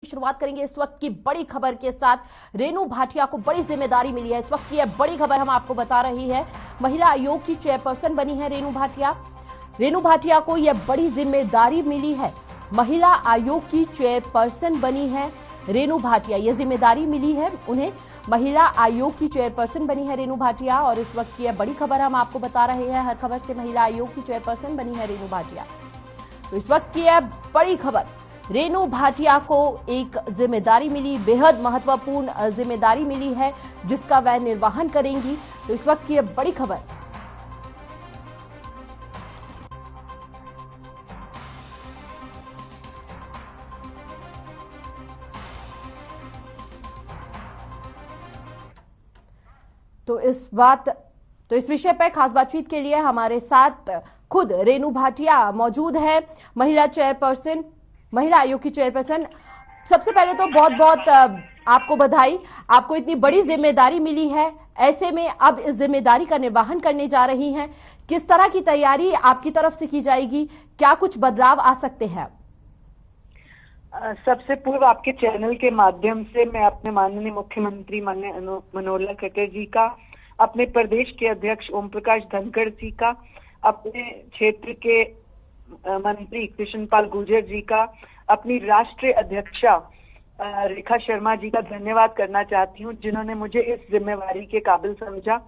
शुरुआत करेंगे इस वक्त की बड़ी खबर के साथ। रेणु भाटिया को बड़ी जिम्मेदारी मिली है। इस वक्त की यह बड़ी खबर हम आपको बता रही है। महिला आयोग की चेयरपर्सन बनी है रेणु भाटिया। रेणु भाटिया को यह बड़ी जिम्मेदारी मिली है। महिला आयोग की चेयरपर्सन बनी है रेणु भाटिया। यह जिम्मेदारी मिली है उन्हें। महिला आयोग की चेयरपर्सन बनी है रेणु भाटिया और इस वक्त की यह बड़ी खबर हम आपको बता रहे हैं। हर खबर से महिला आयोग की चेयरपर्सन बनी है रेणु भाटिया। तो इस वक्त की यह बड़ी खबर, रेणु भाटिया को एक जिम्मेदारी मिली, बेहद महत्वपूर्ण जिम्मेदारी मिली है जिसका वह निर्वहन करेंगी। तो इस वक्त की यह बड़ी खबर। तो इस विषय पर खास बातचीत के लिए हमारे साथ खुद रेणु भाटिया मौजूद है, महिला चेयरपर्सन, महिला आयोग की चेयरपर्सन। सबसे पहले तो बहुत बहुत आपको बधाई, आपको इतनी बड़ी जिम्मेदारी मिली है। ऐसे में अब इस जिम्मेदारी का निर्वहन करने जा रही हैं। किस तरह की तैयारी आपकी तरफ से की जाएगी, क्या कुछ बदलाव आ सकते हैं? सबसे पूर्व आपके चैनल के माध्यम से मैं अपने माननीय मुख्यमंत्री मनोहर लाल खट्टर जी का, अपने प्रदेश के अध्यक्ष ओम प्रकाश धनखड़ जी का, अपने क्षेत्र के मंत्री कृष्णपाल गुर्जर जी का, अपनी राष्ट्रीय अध्यक्षा रेखा शर्मा जी का धन्यवाद करना चाहती हूँ, जिन्होंने मुझे इस जिम्मेवारी के काबिल समझा।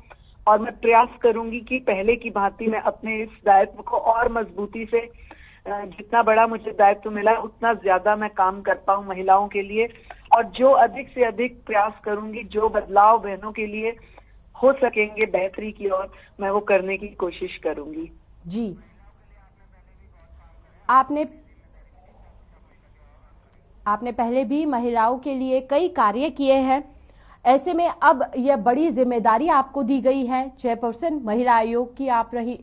और मैं प्रयास करूंगी कि पहले की भांति मैं अपने इस दायित्व को और मजबूती से, जितना बड़ा मुझे दायित्व मिला उतना ज्यादा मैं काम कर पाऊं महिलाओं के लिए, और जो अधिक से अधिक प्रयास करूंगी, जो बदलाव बहनों के लिए हो सकेंगे बेहतरी की ओर, मैं वो करने की कोशिश करूंगी। जी, आपने पहले भी महिलाओं के लिए कई कार्य किए हैं। ऐसे में अब यह बड़ी जिम्मेदारी आपको दी गई है, चेयरपर्सन महिला आयोग की आप रही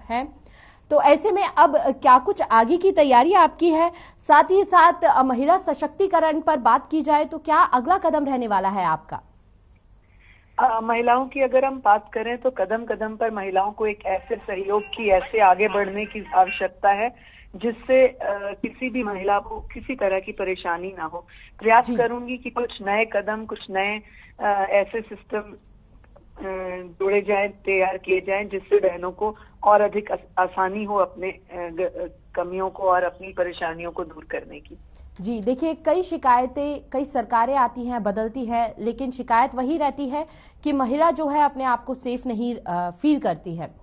हैं। तो ऐसे में अब क्या कुछ आगे की तैयारी आपकी है? साथ ही साथ महिला सशक्तिकरण पर बात की जाए तो क्या अगला कदम रहने वाला है आपका? महिलाओं की अगर हम बात करें तो कदम कदम पर महिलाओं को एक ऐसे सहयोग की, ऐसे आगे बढ़ने की आवश्यकता है जिससे किसी भी महिला को किसी तरह की परेशानी ना हो। प्रयास करूंगी कि कुछ नए कदम, कुछ नए ऐसे सिस्टम जोड़े जाएं, तैयार किए जाएं, जिससे बहनों को और अधिक आसानी हो अपने कमियों को और अपनी परेशानियों को दूर करने की। जी देखिए, कई शिकायतें, कई सरकारें आती हैं, बदलती है, लेकिन शिकायत वही रहती है कि महिला जो है अपने आप को सेफ नहीं फील करती है।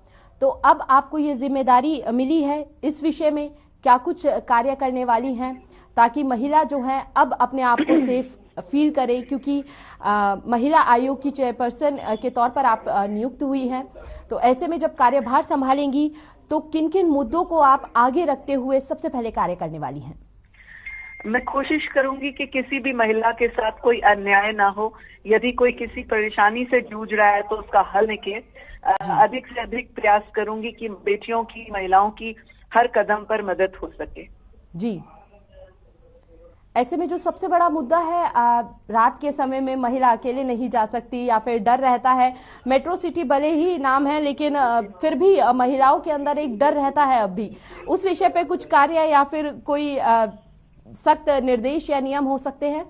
तो अब आपको ये जिम्मेदारी मिली है, इस विषय में क्या कुछ कार्य करने वाली हैं ताकि महिला जो है अब अपने आप को सेफ फील करे? क्योंकि महिला आयोग की चेयरपर्सन के तौर पर आप नियुक्त हुई हैं, तो ऐसे में जब कार्यभार संभालेंगी तो किन किन मुद्दों को आप आगे रखते हुए सबसे पहले कार्य करने वाली हैं? मैं कोशिश करूंगी कि किसी भी महिला के साथ कोई अन्याय ना हो। यदि कोई किसी परेशानी से जूझ रहा है तो उसका हल निकले। अधिक से अधिक प्रयास करूंगी कि बेटियों की, महिलाओं की हर कदम पर मदद हो सके। जी, ऐसे में जो सबसे बड़ा मुद्दा है, रात के समय में महिला अकेले नहीं जा सकती या फिर डर रहता है। मेट्रो सिटी भले ही नाम है, लेकिन फिर भी महिलाओं के अंदर एक डर रहता है। अब भी उस विषय पे कुछ कार्य या फिर कोई सख्त निर्देश या नियम हो सकते हैं?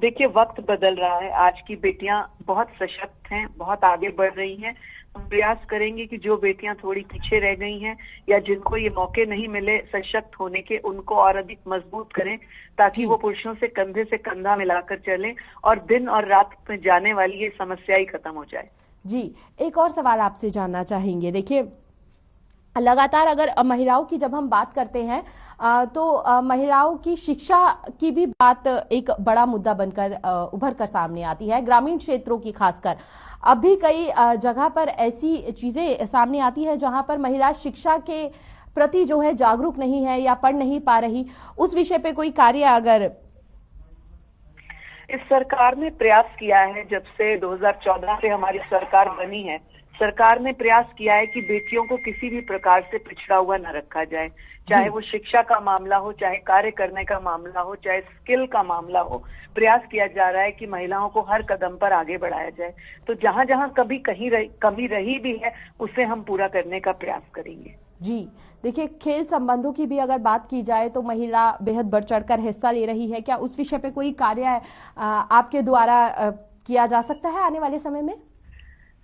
देखिए, वक्त बदल रहा है। आज की बेटियां बहुत सशक्त हैं, बहुत आगे बढ़ रही हैं। हम प्रयास करेंगे कि जो बेटियां थोड़ी पीछे रह गई हैं या जिनको ये मौके नहीं मिले सशक्त होने के, उनको और अधिक मजबूत करें ताकि वो पुरुषों से कंधा मिलाकर चलें और दिन और रात में जाने वाली ये समस्या ही खत्म हो जाए। जी, एक और सवाल आपसे जानना चाहेंगे। देखिए, लगातार अगर महिलाओं की जब हम बात करते हैं तो महिलाओं की शिक्षा की भी बात एक बड़ा मुद्दा बनकर उभर कर सामने आती है, ग्रामीण क्षेत्रों की खासकर। अब भी कई जगह पर ऐसी चीजें सामने आती है जहां पर महिला शिक्षा के प्रति जो है जागरूक नहीं है या पढ़ नहीं पा रही। उस विषय पे कोई कार्य अगर? इस सरकार ने प्रयास किया है, जब से 2014 से हमारी सरकार बनी है, सरकार ने प्रयास किया है कि बेटियों को किसी भी प्रकार से पिछड़ा हुआ न रखा जाए। चाहे वो शिक्षा का मामला हो, चाहे कार्य करने का मामला हो, चाहे स्किल का मामला हो। प्रयास किया जा रहा है कि महिलाओं को हर कदम पर आगे बढ़ाया जाए। तो जहां जहां कभी कहीं कमी रही भी है, उसे हम पूरा करने का प्रयास करेंगे। जी, देखिए खेल संबंधों की भी अगर बात की जाए तो महिला बेहद बढ़ चढ़कर हिस्सा ले रही है। क्या उस विषय पे कोई कार्य आपके द्वारा किया जा सकता है आने वाले समय में?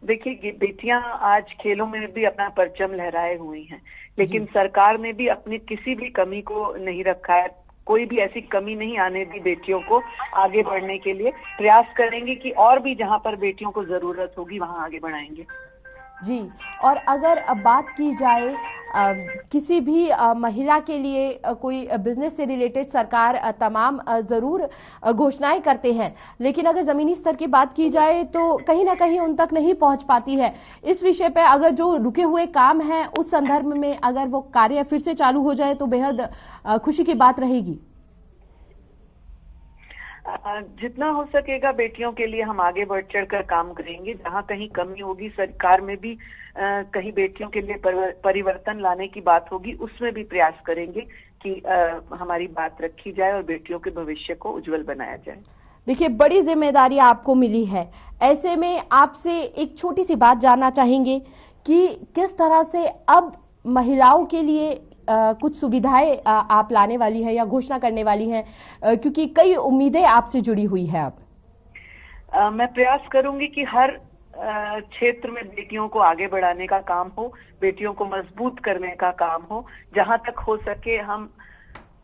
देखिए, बेटियां आज खेलों में भी अपना परचम लहराए हुई हैं, लेकिन जी। सरकार ने भी अपनी किसी भी कमी को नहीं रखा है। कोई भी ऐसी कमी नहीं आने दी बेटियों को आगे बढ़ने के लिए। प्रयास करेंगे कि और भी जहां पर बेटियों को जरूरत होगी वहां आगे बढ़ाएंगे। जी, और अगर अब बात की जाए किसी भी महिला के लिए कोई बिजनेस से रिलेटेड सरकार तमाम ज़रूर घोषणाएं करते हैं, लेकिन अगर ज़मीनी स्तर की बात की जाए तो कहीं ना कहीं उन तक नहीं पहुंच पाती है। इस विषय पे अगर जो रुके हुए काम हैं उस संदर्भ में अगर वो कार्य फिर से चालू हो जाए तो बेहद खुशी की बात रहेगी। जितना हो सकेगा बेटियों के लिए हम आगे बढ़ चढ़ कर काम करेंगे। जहाँ कहीं कमी होगी सरकार में भी कहीं बेटियों के लिए परिवर्तन लाने की बात होगी, उसमें भी प्रयास करेंगे कि हमारी बात रखी जाए और बेटियों के भविष्य को उज्जवल बनाया जाए। देखिए, बड़ी जिम्मेदारी आपको मिली है, ऐसे में आपसे एक छोटी सी बात जानना चाहेंगे कि किस तरह से अब महिलाओं के लिए कुछ सुविधाएं आप लाने वाली है या घोषणा करने वाली हैं, क्योंकि कई उम्मीदें आपसे जुड़ी हुई है अब। मैं प्रयास करूंगी कि हर क्षेत्र में बेटियों को आगे बढ़ाने का काम हो, बेटियों को मजबूत करने का काम हो। जहां तक हो सके हम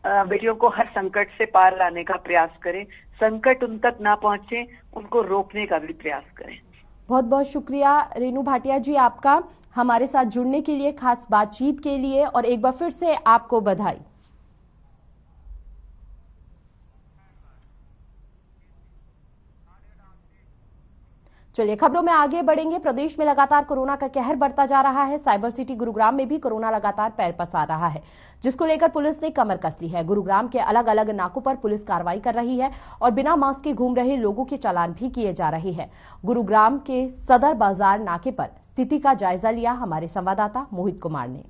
बेटियों को हर संकट से पार लाने का प्रयास करें। संकट उन तक ना पहुंचे, उनको रोकने का भी प्रयास करें। बहुत बहुत शुक्रिया रेनू भाटिया जी आपका हमारे साथ जुड़ने के लिए, खास बातचीत के लिए, और एक बार फिर से आपको बधाई। चलिए खबरों में आगे बढ़ेंगे। प्रदेश में लगातार कोरोना का कहर बढ़ता जा रहा है। साइबर सिटी गुरुग्राम में भी कोरोना लगातार पैर पसार रहा है, जिसको लेकर पुलिस ने कमर कस ली है। गुरुग्राम के अलग अलग नाकों पर पुलिस कार्रवाई कर रही है और बिना मास्क के घूम रहे लोगों के चालान भी किए जा रहे हैं। गुरुग्राम के सदर बाजार नाके पर स्थिति का जायजा लिया हमारे संवाददाता मोहित कुमार ने।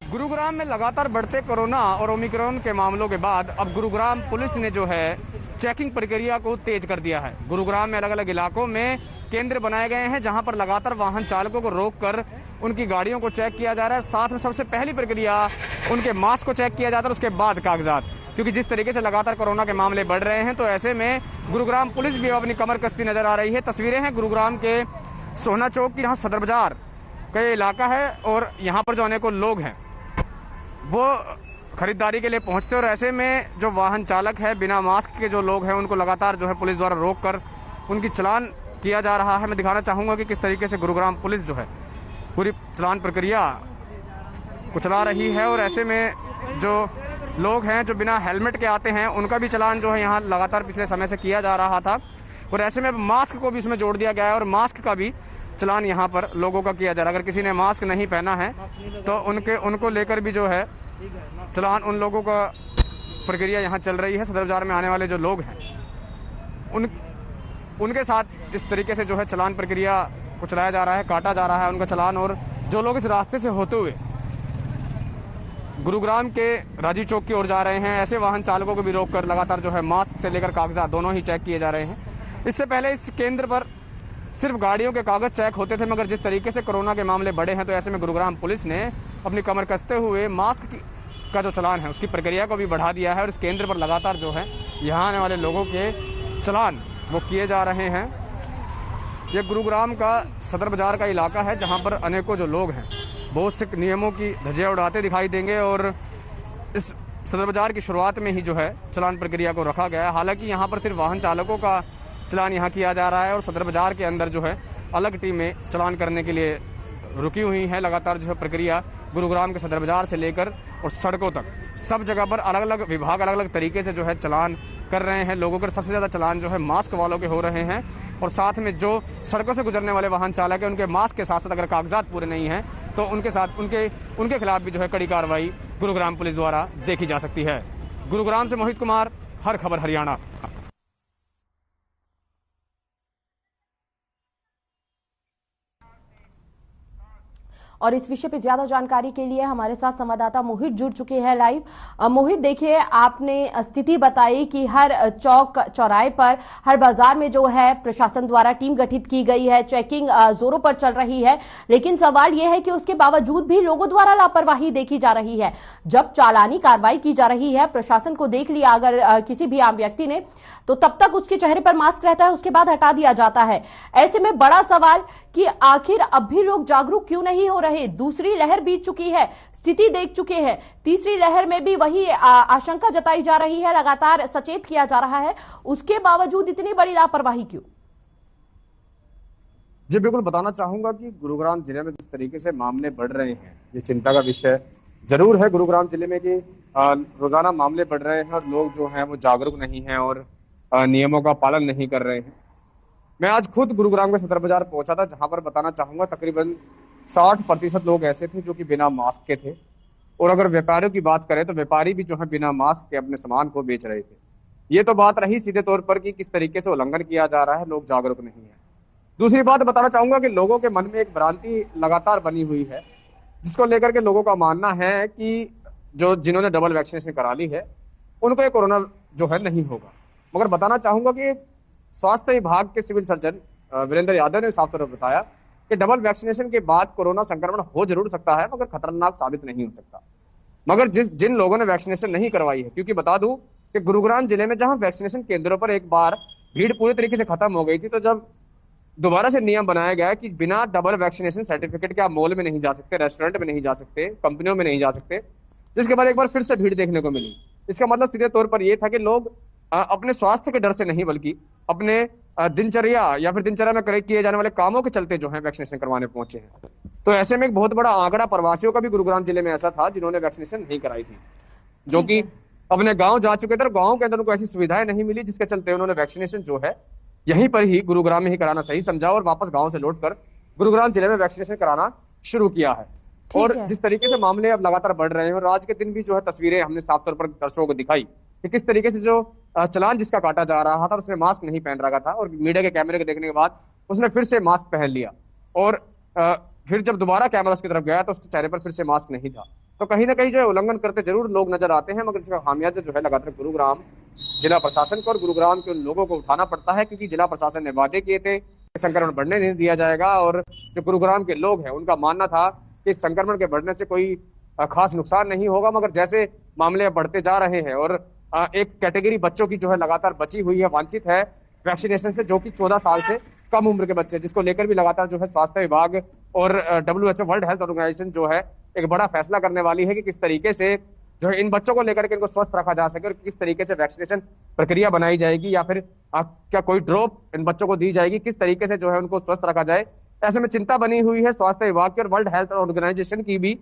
गुरुग्राम में लगातार बढ़ते कोरोना और ओमिक्रॉन के मामलों के बाद अब गुरुग्राम पुलिस ने जो है चेकिंग प्रक्रिया को तेज कर दिया है। गुरुग्राम में अलग अलग इलाकों में केंद्र बनाए गए हैं जहां पर लगातार वाहन चालकों को रोककर उनकी गाड़ियों को चेक किया जा रहा है। साथ में सबसे पहली प्रक्रिया उनके मास्क को चेक किया जाता है, उसके बाद कागजात, क्योंकि जिस तरीके से लगातार कोरोना के मामले बढ़ रहे हैं तो ऐसे में गुरुग्राम पुलिस भी अपनी कमर कसती नजर आ रही है। तस्वीरें हैं गुरुग्राम के सोहना चौक की, जहाँ सदर बाजार का इलाका है और यहाँ पर जो अनेकों लोग हैं वो खरीदारी के लिए पहुंचते और ऐसे में जो वाहन चालक है, बिना मास्क के जो लोग हैं उनको लगातार जो है पुलिस द्वारा रोककर उनकी चालान किया जा रहा है। मैं दिखाना चाहूँगा कि किस तरीके से गुरुग्राम पुलिस जो है पूरी चालान प्रक्रिया को चला रही है और ऐसे में जो लोग हैं जो बिना हेलमेट के आते हैं उनका भी चालान जो है यहाँ लगातार पिछले समय से किया जा रहा था और ऐसे में मास्क को भी इसमें जोड़ दिया गया है और मास्क का भी चालान यहाँ पर लोगों का किया जा रहा है। अगर किसी ने मास्क नहीं पहना है तो उनको लेकर भी जो है चालान, उन लोगों का प्रक्रिया यहाँ चल रही है। सदर बाजार में आने वाले जो लोग हैं उनके साथ इस तरीके से जो है चालान प्रक्रिया को चलाया जा रहा है, काटा जा रहा है उनका चालान। और जो लोग इस रास्ते से होते हुए गुरुग्राम के राजीव चौक की ओर जा रहे हैं, ऐसे वाहन चालकों को भी रोककर लगातार जो है मास्क से लेकर कागजात दोनों ही चेक किए जा रहे हैं। इससे पहले इस केंद्र पर सिर्फ गाड़ियों के कागज चेक होते थे, मगर जिस तरीके से कोरोना के मामले बढ़े हैं तो ऐसे में गुरुग्राम पुलिस ने अपनी कमर कसते हुए मास्क का जो चालान है उसकी प्रक्रिया को भी बढ़ा दिया है और इस केंद्र पर लगातार जो है यहाँ आने वाले लोगों के चालान वो किए जा रहे हैं। ये गुरुग्राम का सदर बाजार का इलाका है जहाँ पर अनेकों जो लोग हैं बहुत से नियमों की धज्जियां उड़ाते दिखाई देंगे और इस सदर बाजार की शुरुआत में ही जो है चालान प्रक्रिया को रखा गया है। हालांकि यहाँ पर सिर्फ वाहन चालकों का चालान यहाँ किया जा रहा है और सदर बाजार के अंदर जो है अलग टीमें चालान करने के लिए रुकी हुई हैं। लगातार जो है प्रक्रिया गुरुग्राम के सदर बाजार से लेकर और सड़कों तक सब जगह पर अलग अलग विभाग अलग अलग तरीके से जो है चालान कर रहे हैं लोगों के। सबसे ज़्यादा चालान जो है मास्क वालों के हो रहे हैं और साथ में जो सड़कों से गुजरने वाले वाहन चालक हैं उनके मास्क के साथ साथ अगर कागजात पूरे नहीं हैं तो उनके खिलाफ भी जो है कड़ी कार्रवाई गुरुग्राम पुलिस द्वारा देखी जा सकती है। गुरुग्राम से मोहित कुमार, हर खबर हरियाणा। और इस विषय पे ज्यादा जानकारी के लिए हमारे साथ संवाददाता मोहित जुड़ चुके हैं लाइव। मोहित, देखिए, आपने स्थिति बताई कि हर चौक चौराहे पर, हर बाजार में जो है प्रशासन द्वारा टीम गठित की गई है, चेकिंग जोरों पर चल रही है, लेकिन सवाल यह है कि उसके बावजूद भी लोगों द्वारा लापरवाही देखी जा रही है। जब चालानी कार्रवाई की जा रही है, प्रशासन को देख लिया अगर किसी भी आम व्यक्ति ने, तो तब तक उसके चेहरे पर मास्क रहता है, उसके बाद हटा दिया जाता है। ऐसे में बड़ा सवाल कि आखिर अब भी लोग जागरूक क्यों नहीं हो रहे? दूसरी लहर बीत चुकी है, स्थिति देख चुके हैं, तीसरी लहर में भी वही आशंका जताई जा रही है, लगातार सचेत किया जा रहा है, उसके बावजूद इतनी बड़ी लापरवाही क्यों? जी बिल्कुल, बताना चाहूंगा कि गुरुग्राम जिले में जिस तरीके से मामले बढ़ रहे हैं, ये चिंता का विषय जरूर है गुरुग्राम जिले में कि रोजाना मामले बढ़ रहे हैं और लोग जो हैं वो जागरूक नहीं हैं और नियमों का पालन नहीं कर रहे हैं। मैं आज खुद गुरुग्राम के सदर बाजार पहुंचा था, जहां पर बताना चाहूंगा तकरीबन 60% लोग ऐसे थे जो कि बिना मास्क के थे। और अगर व्यापारियों की बात करें तो व्यापारी भी जो है बिना मास्क के अपने सामान को बेच रहे थे। ये तो बात रही सीधे तौर पर कि किस तरीके से उल्लंघन किया जा रहा है, लोग जागरूक नहीं है। दूसरी बात बताना चाहूंगा कि लोगों के मन में एक भ्रांति लगातार बनी हुई है, जिसको लेकर के लोगों का मानना है कि जिन्होंने डबल वैक्सीनेशन करा ली है उनको ये कोरोना जो है नहीं होगा। मगर बताना चाहूंगा कि स्वास्थ्य विभाग के सिविल सर्जन वीरेंद्र यादव ने साफ तौर पर बताया कि डबल वैक्सीनेशन के बाद कोरोना संक्रमण हो जरूर सकता है, मगर खतरनाक साबित नहीं हो सकता। मगर जिन लोगों ने वैक्सीनेशन नहीं करवाई है, क्योंकि बता दूं कि गुरुग्राम जिले में जहां वैक्सीनेशन केंद्रों पर एक बार भीड़ पूरी तरीके से खत्म हो गई थी, तो जब दोबारा से नियम बनाया गया कि बिना डबल वैक्सीनेशन सर्टिफिकेट के आप मॉल में नहीं जा सकते, रेस्टोरेंट में नहीं जा सकते, कंपनियों में नहीं जा सकते, जिसके बाद एक बार फिर से भीड़ देखने को मिली। इसका मतलब सीधे तौर पर यह था कि लोग अपने स्वास्थ्य के डर से नहीं बल्कि अपने दिनचर्या या फिर दिनचर्या में किए जाने वाले कामों के चलते जो है वैक्सीनेशन करवाने पहुंचे हैं। तो ऐसे में एक बहुत बड़ा आंकड़ा प्रवासियों का भी गुरुग्राम जिले में ऐसा था जिन्होंने वैक्सीनेशन नहीं कराई थी, जो कि अपने गांव जा चुके थे और गांव के अंदर उनको ऐसी सुविधाएं नहीं मिली, जिसके चलते उन्होंने वैक्सीनेशन जो है यहीं पर ही गुरुग्राम में ही कराना सही समझा और वापस गांव से लौटकर गुरुग्राम जिले में वैक्सीनेशन कराना शुरू किया है। और जिस तरीके से मामले अब लगातार बढ़ रहे हैं और आज के दिन भी जो है तस्वीरें हमने साफ तौर पर दर्शकों को दिखाई कि किस तरीके से जो चालान जिसका काटा जा रहा था उसने मास्क नहीं पहन रखा था और मीडिया के कैमरे को देखने के बाद उसने फिर से मास्क पहन लिया और फिर जब दोबारा कैमरा उसकी तरफ गया तो उसके चेहरे पर फिर से मास्क नहीं था। तो कहीं ना कहीं जो है उल्लंघन करते जरूर लोग नजर आते हैं, मगर इसका खामियाजा जो है लगातार गुरुग्राम जिला प्रशासन को और गुरुग्राम के उन लोगों को उठाना पड़ता है, क्योंकि जिला प्रशासन ने वादे किए थे कि संक्रमण बढ़ने नहीं दिया जाएगा और जो गुरुग्राम के लोग हैं उनका मानना था कि संक्रमण के बढ़ने से कोई खास नुकसान नहीं होगा। मगर जैसे मामले बढ़ते जा रहे हैं और एक कैटेगरी बच्चों की जो है लगातार बची हुई है, वांछित है वैक्सीनेशन से, जो कि 14 साल से कम उम्र के बच्चे, जिसको लेकर भी लगातार जो है स्वास्थ्य विभाग और WHO वर्ल्ड हेल्थ ऑर्गेनाइजेशन जो है एक बड़ा फैसला करने वाली है कि किस तरीके से जो है इन बच्चों को लेकर के इनको स्वस्थ रखा जा सके और किस तरीके से वैक्सीनेशन प्रक्रिया बनाई जाएगी या फिर क्या कोई ड्रॉप इन बच्चों को दी जाएगी, किस तरीके से जो है उनको स्वस्थ रखा जाए। ऐसे में चिंता बनी हुई है स्वास्थ्य विभाग की और वर्ल्ड हेल्थ ऑर्गेनाइजेशन की भी,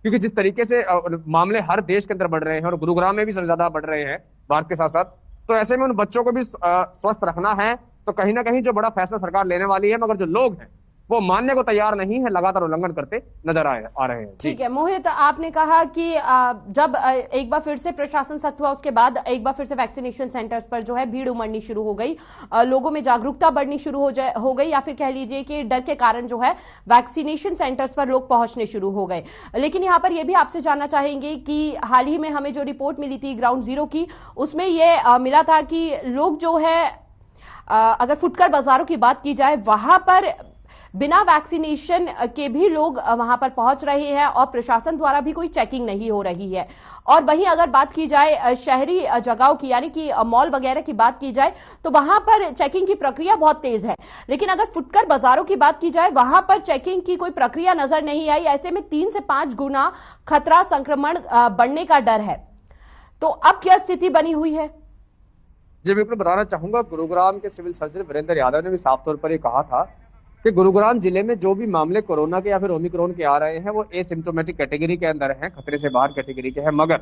क्योंकि जिस तरीके से मामले हर देश के अंदर बढ़ रहे हैं और गुरुग्राम में भी सबसे ज्यादा बढ़ रहे हैं भारत के साथ साथ, तो ऐसे में उन बच्चों को भी स्वस्थ रखना है। तो कहीं ना कहीं जो बड़ा फैसला सरकार लेने वाली है, मगर जो लोग हैं वो मानने को तैयार नहीं है, लगातार उल्लंघन करते नजर आ रहे हैं। ठीक है मोहित, आपने कहा कि जब एक बार फिर से प्रशासन सख्त हुआ, उसके बाद एक बार फिर से वैक्सीनेशन सेंटर्स पर जो है भीड़ उमड़नी शुरू हो गई, लोगों में जागरूकता बढ़नी शुरू हो गई, या फिर कह लीजिए कि डर के कारण जो है वैक्सीनेशन सेंटर्स पर लोग पहुंचने शुरू हो गए। लेकिन यहाँ पर यह भी आपसे जानना चाहेंगे कि हाल ही में हमें जो रिपोर्ट मिली थी ग्राउंड जीरो की, उसमें यह मिला था कि लोग जो है अगर फुटकर बाजारों की बात की जाए, वहां पर बिना वैक्सीनेशन के भी लोग वहां पर पहुंच रहे हैं और प्रशासन द्वारा भी कोई चेकिंग नहीं हो रही है। और वहीं अगर बात की जाए शहरी जगहों की, यानी कि मॉल वगैरह की बात की जाए, तो वहां पर चेकिंग की प्रक्रिया बहुत तेज है। लेकिन अगर फुटकर बाजारों की बात की जाए, वहां पर चेकिंग की कोई प्रक्रिया नजर नहीं आई। ऐसे में 3 से 5 गुना खतरा संक्रमण बढ़ने का डर है। तो अब क्या स्थिति बनी हुई है? जी बिल्कुल, बताना चाहूंगा गुरुग्राम के सिविल सर्जन वीरेंद्र यादव ने भी साफ तौर पर ये कहा था कि गुरुग्राम जिले में जो भी मामले कोरोना के या फिर ओमिक्रॉन के आ रहे हैं वो एसिम्प्टोमेटिक कैटेगरी के अंदर हैं, खतरे से बाहर कैटेगरी के हैं। मगर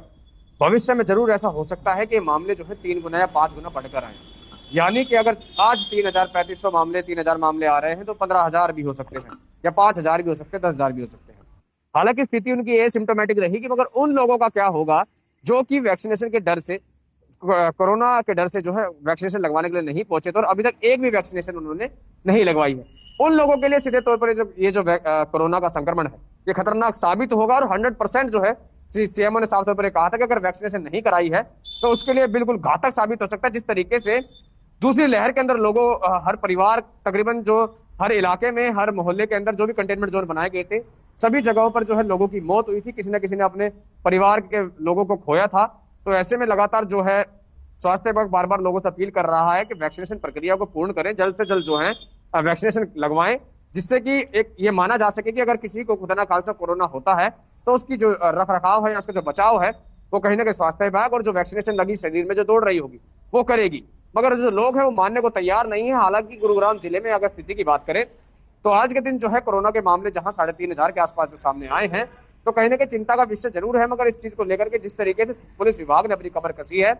भविष्य में जरूर ऐसा हो सकता है कि मामले जो है 3 गुना या 5 गुना बढ़कर आए। यानी कि अगर आज 3,3500 मामले 3,000 मामले आ रहे हैं तो 15,000 भी हो सकते हैं या 5,000 भी हो सकते हैं, 10,000 भी हो सकते हैं। हालांकि स्थिति उनकी एसिम्प्टोमेटिक रहेगी, मगर उन लोगों का क्या होगा जो कि वैक्सीनेशन के डर से, कोरोना के डर से जो है वैक्सीनेशन लगवाने के लिए नहीं पहुंचे थे और अभी तक एक भी वैक्सीनेशन उन्होंने नहीं लगवाई है। उन लोगों के लिए सीधे तौर पर ये जो कोरोना का संक्रमण है ये खतरनाक साबित होगा। और 100% जो है सीएमओ ने साफ तौर पर कहा था कि अगर वैक्सीनेशन नहीं कराई है तो उसके लिए बिल्कुल घातक साबित हो सकता है। जिस तरीके से दूसरी लहर के अंदर लोगों हर परिवार तकरीबन जो हर इलाके में हर मोहल्ले के अंदर जो भी कंटेनमेंट जोन बनाए गए थे सभी जगहों पर जो है लोगों की मौत हुई थी, किसी न किसी ने अपने परिवार के लोगों को खोया था। तो ऐसे में लगातार जो है स्वास्थ्य विभाग बार बार लोगों से अपील कर रहा है कि वैक्सीनेशन प्रक्रिया को पूर्ण करें, जल्द से जल्द जो है वैक्सीनेशन लगवाएं, जिससे कि एक ये माना जा सके कि अगर किसी को खुदा ना खालसा कोरोना होता है तो उसकी जो रख रखाव है या उसका जो बचाव है वो कहीं ना कहीं स्वास्थ्य विभाग और जो वैक्सीनेशन लगी शरीर में जो दौड़ रही होगी वो करेगी। मगर जो लोग हैं वो मानने को तैयार नहीं है। हालांकि गुरुग्राम जिले में अगर स्थिति की बात करें तो आज के दिन जो है कोरोना के मामले जहां 3500 के आसपास जो सामने आए हैं तो कहीं ना कहीं चिंता का विषय जरूर है। मगर इस चीज को लेकर के जिस तरीके से पुलिस विभाग ने अपनी कमर कसी है,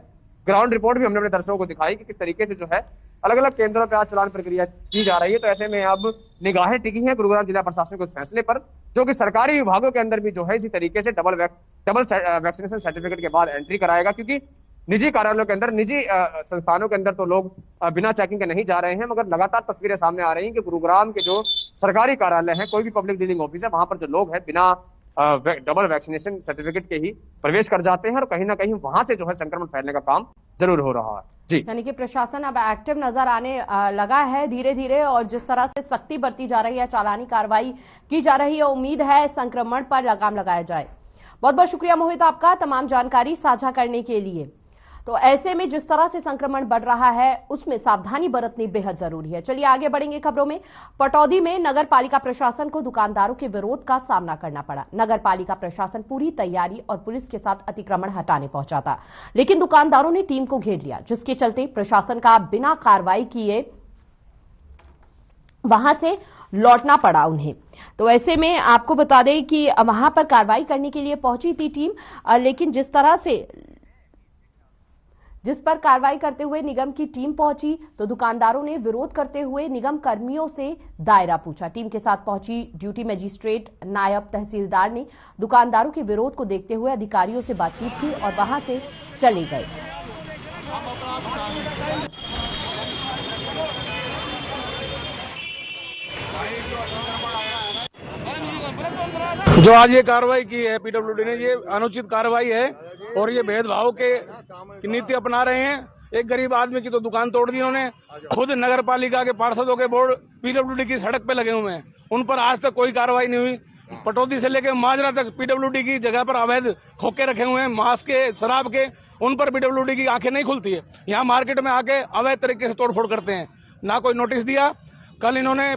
ग्राउंड रिपोर्ट भी हमने अपने दर्शकों को दिखाई कि किस तरीके से जो है अलग अलग केंद्रों पर आज चलान प्रक्रिया की जा रही है। तो ऐसे में अब निगाहें टिकी हैं गुरुग्राम जिला प्रशासन के उस फैसले पर जो कि सरकारी विभागों के अंदर भी जो है इसी तरीके से डबल वैक्सीनेशन सर्टिफिकेट के बाद एंट्री कराएगा। क्योंकि निजी कार्यालयों के अंदर, निजी संस्थानों के अंदर तो लोग बिना चेकिंग के नहीं जा रहे हैं, मगर लगातार तस्वीरें सामने आ रही हैं कि गुरुग्राम के जो सरकारी कार्यालय हैं, कोई भी पब्लिक डीलिंग ऑफिस है, वहां पर जो लोग हैं बिना डबल वैक्सीनेशन सर्टिफिकेट के ही प्रवेश कर जाते हैं और कहीं ना कहीं वहां से जो है संक्रमण फैलने का काम जरूर हो रहा है। जी, यानी कि प्रशासन अब एक्टिव नजर आने लगा है धीरे धीरे, और जिस तरह से सख्ती बरती जा रही है, चालानी कार्रवाई की जा रही है, उम्मीद है संक्रमण पर लगाम लगाया जाए। बहुत बहुत शुक्रिया मोहित आपका तमाम जानकारी साझा करने के लिए। तो ऐसे में जिस तरह से संक्रमण बढ़ रहा है उसमें सावधानी बरतनी बेहद जरूरी है। चलिए आगे बढ़ेंगे खबरों में। पटौदी में नगर पालिका प्रशासन को दुकानदारों के विरोध का सामना करना पड़ा। नगर पालिका प्रशासन पूरी तैयारी और पुलिस के साथ अतिक्रमण हटाने पहुंचा था, लेकिन दुकानदारों ने टीम को घेर लिया, जिसके चलते प्रशासन का बिना कार्रवाई किए वहां से लौटना पड़ा उन्हें। तो ऐसे में आपको बता दें कि वहां पर कार्रवाई करने के लिए पहुंची थी टीम, लेकिन जिस पर कार्रवाई करते हुए निगम की टीम पहुंची तो दुकानदारों ने विरोध करते हुए निगम कर्मियों से दायरा पूछा। टीम के साथ पहुंची ड्यूटी मजिस्ट्रेट नायब तहसीलदार ने दुकानदारों के विरोध को देखते हुए अधिकारियों से बातचीत की और वहां से चले गए। जो आज ये कार्रवाई की है पीडब्ल्यूडी ने, ये अनुचित कार्रवाई है और ये भेदभाव की नीति अपना रहे हैं। एक गरीब आदमी की तो दुकान तोड़ दी उन्होंने। खुद नगर पालिका के पार्षदों के बोर्ड पीडब्ल्यूडी की सड़क पे लगे हुए हैं, उन पर आज तक कोई कार्रवाई नहीं हुई। पटौदी से लेकर माजरा तक पीडब्ल्यूडी की जगह पर अवैध खोखे रखे हुए हैं, मांस के, शराब के, उन पर पीडब्ल्यूडी की आंखें नहीं खुलती है। यहाँ मार्केट में आके अवैध तरीके से तोड़फोड़ करते हैं, ना कोई नोटिस दिया। कल इन्होंने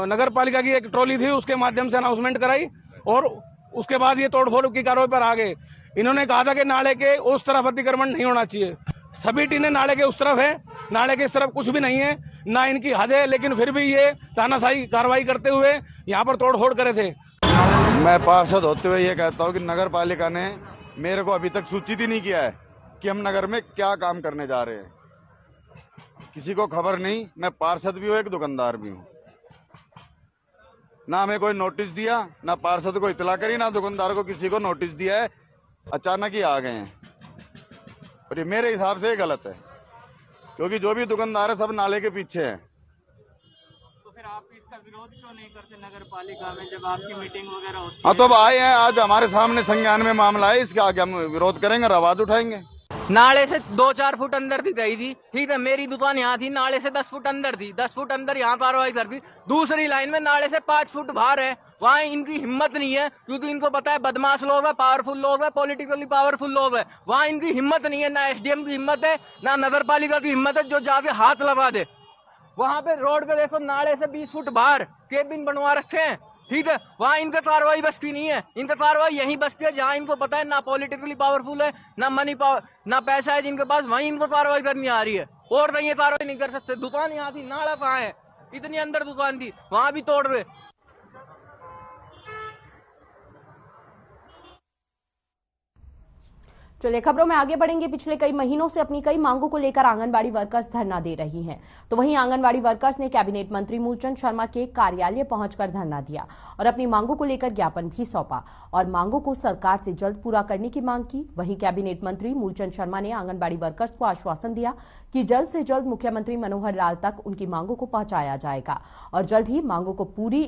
नगर पालिका की एक ट्रॉली थी उसके माध्यम से अनाउंसमेंट कराई और उसके बाद ये तोड़फोड़ की कार्रवाई पर आ गए। इन्होंने कहा था कि नाले के उस तरफ अतिक्रमण नहीं होना चाहिए। सभी टीने नाले के उस तरफ है, नाले के इस तरफ कुछ भी नहीं है, ना इनकी हद है, लेकिन फिर भी ये तानाशाही कार्रवाई करते हुए यहाँ पर तोड़फोड़ करे थे। मैं पार्षद होते हुए ये कहता हूँ कि नगर पालिका ने मेरे को अभी तक सूचित ही नहीं किया है कि हम नगर में क्या काम करने जा रहे हैं। किसी को खबर नहीं। मैं पार्षद भी हूँ, एक दुकानदार भी हूँ। ना हमें कोई नोटिस दिया, ना पार्षद को इतला करी, ना दुकानदार को किसी को नोटिस दिया है। अचानक ही आ गए हैं और ये मेरे हिसाब से गलत है, क्योंकि जो भी दुकानदार है सब नाले के पीछे हैं। तो फिर आप इसका विरोध क्यों नहीं करते नगर पालिका में जब आपकी मीटिंग वगैरह होती है? हाँ, तो अब आए हैं, आज हमारे सामने संज्ञान में मामला है, इसके आगे हम विरोध करेंगे और आवाज उठाएंगे। नाले से 2-4 फुट अंदर थी गई थी, ठीक है। मेरी दुकान यहाँ थी, नाले से 10 फुट अंदर थी, 10 फुट अंदर यहाँ कार्रवाई कर दी। दूसरी लाइन में नाले से 5 फुट बाहर है, वहाँ इनकी हिम्मत नहीं है, क्योंकि इनको पता है बदमाश लोग है, पावरफुल लोग है, पॉलिटिकली पावरफुल लोग है। वहाँ इनकी हिम्मत नहीं है, ना एसडीएम की हिम्मत है, ना नगर पालिका की हिम्मत है जो जाके हाथ लगा दे। वहाँ पे रोड पे देखो, नाले से 20 फुट बाहर केबिन बनवा रखे हैं, ठीक है। वहाँ इनका कार्रवाई बसती नहीं है। इनका कार्रवाई यहीं बसती है जहाँ इनको पता है ना पॉलिटिकली पावरफुल है, ना मनी पावर, ना पैसा है जिनके पास, वहीं इनको कार्रवाई करनी आ रही है। और नहीं ये कार्रवाई नहीं कर सकते। दुकान यहाँ थी, नाला कहाँ है? इतनी अंदर दुकान थी, वहां भी तोड़ रहे। चलिए खबरों में आगे बढ़ेंगे। पिछले कई महीनों से अपनी कई मांगों को लेकर आंगनबाड़ी वर्कर्स धरना दे रही हैं। तो वहीं आंगनबाड़ी वर्कर्स ने कैबिनेट मंत्री मूलचंद शर्मा के कार्यालय पहुंचकर धरना दिया और अपनी मांगों को लेकर ज्ञापन भी सौंपा और मांगों को सरकार से जल्द पूरा करने की मांग की। वहीं कैबिनेट मंत्री मूलचंद शर्मा ने आंगनबाड़ी वर्कर्स को आश्वासन दिया कि जल्द से जल्द मुख्यमंत्री मनोहर लाल तक उनकी मांगों को पहुंचाया जाएगा और जल्द ही मांगों को पूरी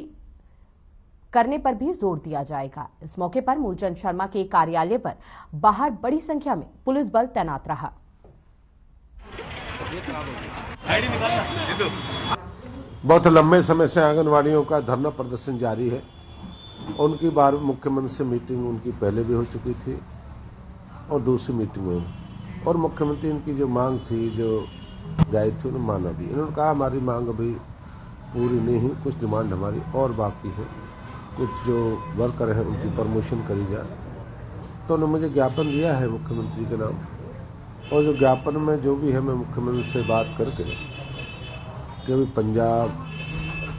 करने पर भी जोर दिया जाएगा। इस मौके पर मूलचंद शर्मा के कार्यालय पर बाहर बड़ी संख्या में पुलिस बल तैनात रहा। बहुत लंबे समय से आंगनवाड़ियों का धरना प्रदर्शन जारी है। उनकी बार मुख्यमंत्री से मीटिंग उनकी पहले भी हो चुकी थी और दूसरी मीटिंग में और मुख्यमंत्री इनकी जो मांग थी, जो जायज थी, उन्होंने माना भी। इन्होंने कहा हमारी मांग अभी पूरी नहीं हुई, कुछ डिमांड हमारी और बाकी है, कुछ जो वर्कर हैं उनकी प्रमोशन करी जाए। तो उन्होंने मुझे ज्ञापन दिया है मुख्यमंत्री के नाम और जो ज्ञापन में जो भी है मैं मुख्यमंत्री से बात करके कि अभी पंजाब,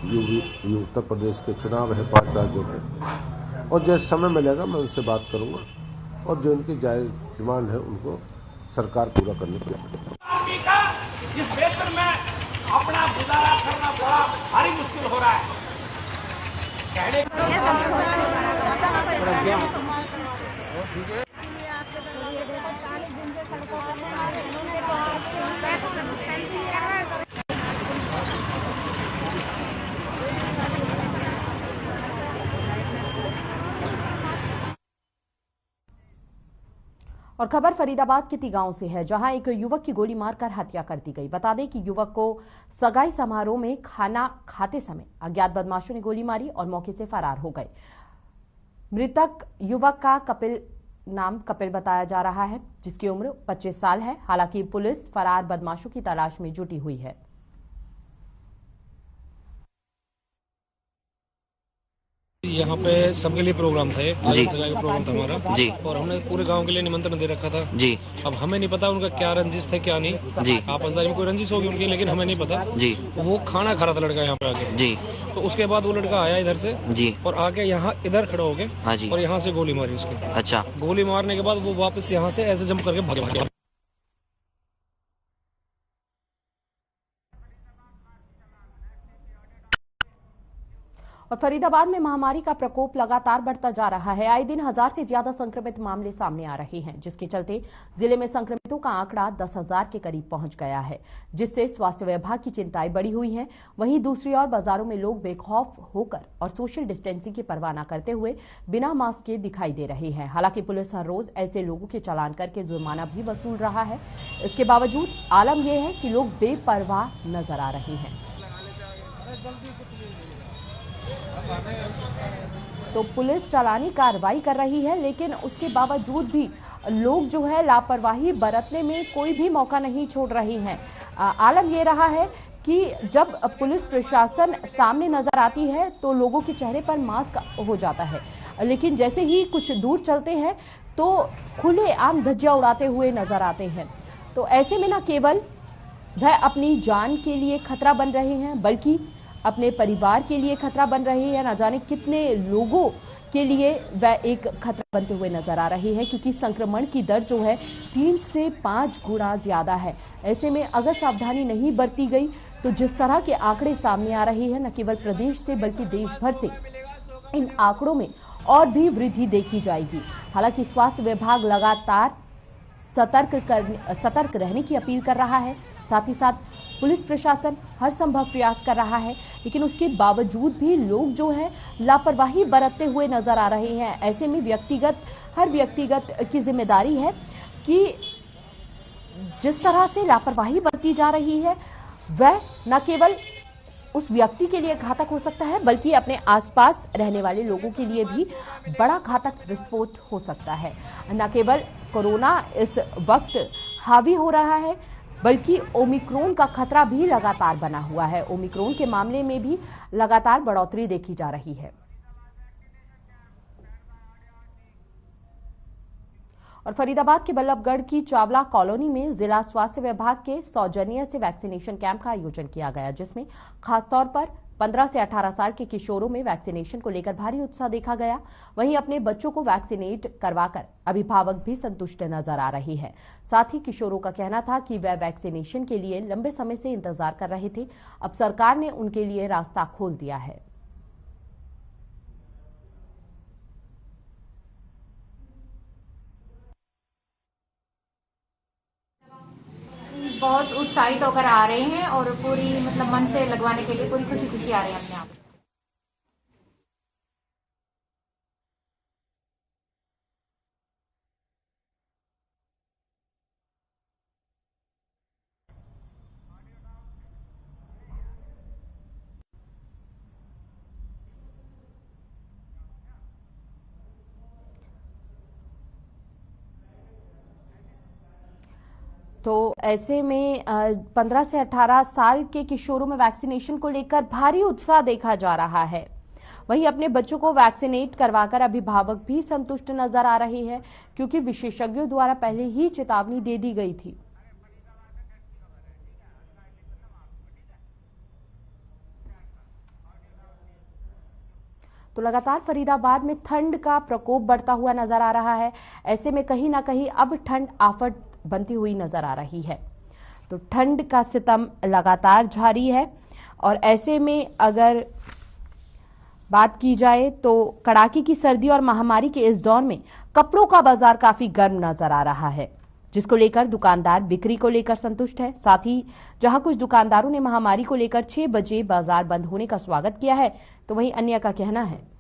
यूपी, उत्तर प्रदेश के चुनाव है 5 राज्यों में और जैसे समय मिलेगा मैं उनसे बात करूंगा और जो उनकी जायज डिमांड है उनको सरकार पूरा करने के लिए। इस क्षेत्र में अपना गुजारा करना बड़ा भारी मुश्किल हो रहा है। और खबर फरीदाबाद के तिगांव से है, जहां एक युवक की गोली मारकर हत्या कर दी गई। बता दें कि युवक को सगाई समारोह में खाना खाते समय अज्ञात बदमाशों ने गोली मारी और मौके से फरार हो गए। मृतक युवक का कपिल बताया जा रहा है, जिसकी उम्र 25 साल है। हालांकि पुलिस फरार बदमाशों की तलाश में जुटी हुई है। यहाँ पे सबके लिए प्रोग्राम था, जी सगाई का प्रोग्राम था हमारा जी, और हमने पूरे गांव के लिए निमंत्रण दे रखा था जी। अब हमें नहीं पता उनका क्या रंजिश था क्या नहीं जी, आपसदारी में कोई रंजिश होगी उनकी, लेकिन हमें नहीं पता जी। वो खाना खा रहा था लड़का यहाँ पे आके जी, तो उसके बाद वो लड़का आया इधर से जी और आके यहाँ इधर खड़ा हो गया और यहाँ से गोली मारी उसके। अच्छा, गोली मारने के बाद वो वापस यहाँ से ऐसे जंप करके भाग गया। और फरीदाबाद में महामारी का प्रकोप लगातार बढ़ता जा रहा है। आए दिन 1000 से ज्यादा संक्रमित मामले सामने आ रहे हैं, जिसके चलते जिले में संक्रमितों का आंकड़ा 10,000 के करीब पहुंच गया है, जिससे स्वास्थ्य विभाग की चिंताएं बढ़ी हुई हैं। वहीं दूसरी ओर बाजारों में लोग बेखौफ होकर और सोशल डिस्टेंसिंग की परवाह न करते हुए बिना मास्क के दिखाई दे रहे हैं। हालांकि पुलिस हर रोज ऐसे लोगों के चालान करके जुर्माना भी वसूल रहा है। इसके बावजूद आलम यह है कि लोग बेपरवाह नजर आ रहे हैं। तो पुलिस चालानी कार्रवाई कर रही है, लेकिन उसके बावजूद भी लोग जो है लापरवाही बरतने में कोई भी मौका नहीं छोड़ रहे हैं। आलम ये रहा है कि जब पुलिस प्रशासन सामने नजर आती है तो लोगों के चेहरे पर मास्क हो जाता है, लेकिन जैसे ही कुछ दूर चलते हैं तो खुले आम धज्जियां उड़ाते हुए नजर आते हैं। तो ऐसे में न केवल वह अपनी जान के लिए खतरा बन रहे हैं, बल्कि अपने परिवार के लिए खतरा बन रहे हैं। न जाने कितने लोगों के लिए वह एक खतरा बनते हुए नजर आ रही है, क्योंकि संक्रमण की दर जो है 3 से 5 गुना ज्यादा है। ऐसे में अगर सावधानी नहीं बरती गई तो जिस तरह के आंकड़े सामने आ रहे हैं, न केवल प्रदेश से बल्कि देश भर से इन आंकड़ों में और भी वृद्धि देखी जाएगी। हालांकि स्वास्थ्य विभाग लगातार सतर्क रहने की अपील कर रहा है, साथ ही साथ पुलिस प्रशासन हर संभव प्रयास कर रहा है, लेकिन उसके बावजूद भी लोग जो है लापरवाही बरतते हुए नजर आ रहे हैं। ऐसे में हर व्यक्तिगत की जिम्मेदारी है कि जिस तरह से लापरवाही बरती जा रही है वह न केवल उस व्यक्ति के लिए घातक हो सकता है, बल्कि अपने आसपास रहने वाले लोगों के लिए भी बड़ा घातक विस्फोट हो सकता है। न केवल कोरोना इस वक्त हावी हो रहा है, बल्कि ओमिक्रॉन का खतरा भी लगातार बना हुआ है। ओमिक्रॉन के मामले में भी लगातार बढ़ोतरी देखी जा रही है। और फरीदाबाद के बल्लभगढ़ की चावला कॉलोनी में जिला स्वास्थ्य विभाग के सौजन्य से वैक्सीनेशन कैंप का आयोजन किया गया, जिसमें खासतौर पर 15 से 18 साल के किशोरों में वैक्सीनेशन को लेकर भारी उत्साह देखा गया। वहीं अपने बच्चों को वैक्सीनेट करवाकर अभिभावक भी संतुष्ट नजर आ रही है। साथ ही किशोरों का कहना था कि वह वैक्सीनेशन के लिए लंबे समय से इंतजार कर रहे थे। अब सरकार ने उनके लिए रास्ता खोल दिया है। बहुत उत्साहित होकर आ रहे हैं और पूरी मन से लगवाने के लिए पूरी खुशी आ रहे हैं अपने आप। तो ऐसे में 15 से 18 साल के किशोरों में वैक्सीनेशन को लेकर भारी उत्साह देखा जा रहा है। वहीं अपने बच्चों को वैक्सीनेट करवाकर अभिभावक भी संतुष्ट नजर आ रहे हैं, क्योंकि विशेषज्ञों द्वारा पहले ही चेतावनी दे दी गई थी। तो लगातार फरीदाबाद में ठंड का प्रकोप बढ़ता हुआ नजर आ रहा है। ऐसे में कहीं ना कहीं अब ठंड आफत बनती हुई नजर आ रही है। तो ठंड का सितम लगातार जारी है और ऐसे में अगर बात की जाए तो कड़ाके की सर्दी और महामारी के इस दौर में कपड़ों का बाजार काफी गर्म नजर आ रहा है, जिसको लेकर दुकानदार बिक्री को लेकर संतुष्ट है। साथ ही जहां कुछ दुकानदारों ने महामारी को लेकर 6 बजे बाजार बंद होने का स्वागत किया है, तो वहीं अन्य का कहना है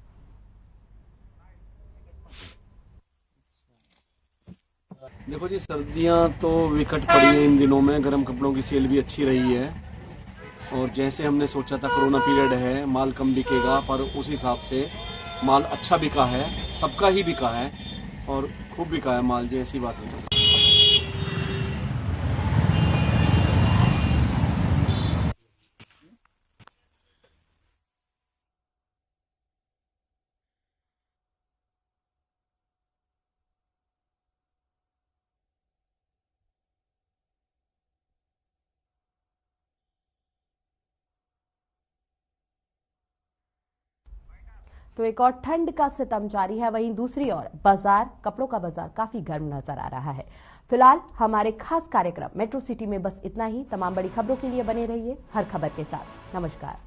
देखो जी, सर्दियां तो विकट पड़ी है इन दिनों में। गर्म कपड़ों की सेल भी अच्छी रही है और जैसे हमने सोचा था कोरोना पीरियड है, माल कम बिकेगा, पर उस हिसाब से माल अच्छा बिका है, सबका ही बिका है और खूब बिका है माल जी, ऐसी बात नहीं। तो एक और ठंड का सितम जारी है, वहीं दूसरी ओर बाजार, कपड़ों का बाजार काफी गर्म नजर आ रहा है। फिलहाल हमारे खास कार्यक्रम मेट्रो सिटी में बस इतना ही। तमाम बड़ी खबरों के लिए बने रहिए हर खबर के साथ। नमस्कार।